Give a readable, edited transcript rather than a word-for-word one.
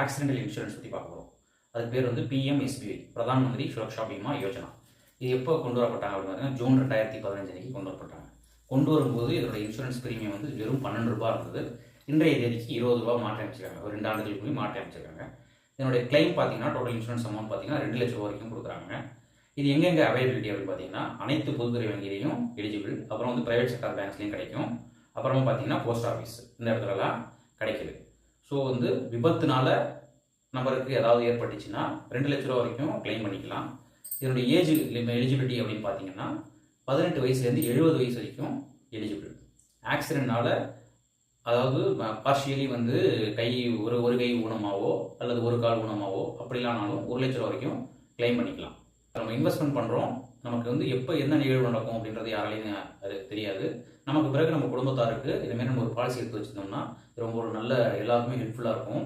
Accidental insurance பற்றி பார்க்க போகிறோம். அதுக்கு பேர் வந்து PMSBY, பிரதான் மந்திரி சுரக்ஷா பீமா யோஜனா. இது எப்போ கொண்டு வரப்பட்டாங்க அப்படின்னு பார்த்தீங்கன்னா ஜூன் 2015 அன்னைக்கு கொண்டு வரப்பட்டாங்க. கொண்டு வரும்போது இதோட இன்சூரன்ஸ் பிரீமியம் வந்து வெறும் 12 ரூபாய் இருந்தது. இன்றைய தேதிக்கு 20 ரூபாய் மாற்றி அமைச்சிருக்காங்க. ஒரு 2 ஆண்டுகளுக்கு போய் மாற்றி அமைச்சிருக்காங்க. இதனுடைய கிளைம் பார்த்தீங்கன்னா டோட்டல் இன்சூரன்ஸ் அமௌண்ட் பார்த்தீங்கன்னா 2 லட்சம் ரூபா வரைக்கும் கொடுக்குறாங்க. இது எங்கெங்கே அவைலபிலிட்டி அப்படின்னு பார்த்தீங்கன்னா அனைத்து பொதுத்துறை வங்கியிலையும் எலிஜிபிள், அப்புறம் வந்து பிரைவேட் செக்டார் பேங்க்ஸ்லையும் கிடைக்கும், அப்புறமா பார்த்தீங்கன்னா போஸ்ட் ஆஃபீஸ் இந்த இடத்துலலாம் கிடைக்குது. ஸோ வந்து விபத்துனால நபருக்கு ஏதாவது ஏற்பட்டுச்சுன்னா 2 லட்ச ரூபா வரைக்கும் கிளைம் பண்ணிக்கலாம். இதனுடைய ஏஜ் எலிஜிபிலிட்டி அப்படின்னு பார்த்தீங்கன்னா 18 வயசுலேருந்து 70 வயசு வரைக்கும் எலிஜிபிள். ஆக்சிடென்ட்னால அதாவது பார்ஷியலி வந்து ஒரு கை ஊனமாவோ அல்லது ஒரு கால் ஊனமாவோ அப்படிலானாலும் 1 லட்ச ரூபா வரைக்கும் கிளைம் பண்ணிக்கலாம். நம்ம இன்வெஸ்ட்மெண்ட் பண்ணுறோம், நமக்கு வந்து எப்போ என்ன நிகழ்வு நடக்கும் அப்படின்றது யாராலையும் அது தெரியாது. நமக்கு பிறகு நம்ம குடும்பத்தாருக்கு இதுமாரி நம்ம ஒரு பாலிசி எடுத்து வச்சுருந்தோம்னா ரொம்ப ஒரு நல்ல எல்லாருக்குமே ஹெல்ப்ஃபுல்லாக இருக்கும்.